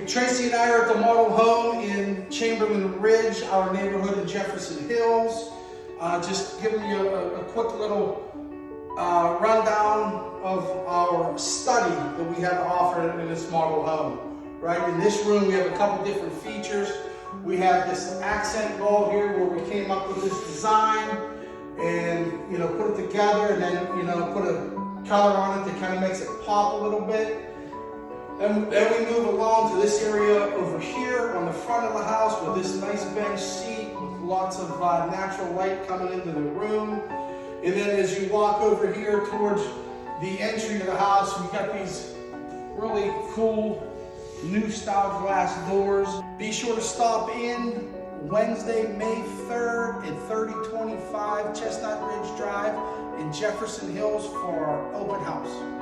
Tracy and I are at the model home in Chamberlain Ridge, our neighborhood in Jefferson Hills. Just giving you a quick little rundown of our study that we have to offer in this model home. Right, in this room we have a couple different features. We have this accent wall here where we came up with this design and put it together, and then put a color on it that kind of makes it pop a little bit. Then we move along to this area over here on the front of the house with this nice bench seat with lots of natural light coming into the room. And then as you walk over here towards the entry to the house, we got these really cool new style glass doors. Be sure to stop in Wednesday, May 3rd at 3025 Chestnut Ridge Drive in Jefferson Hills for our open house.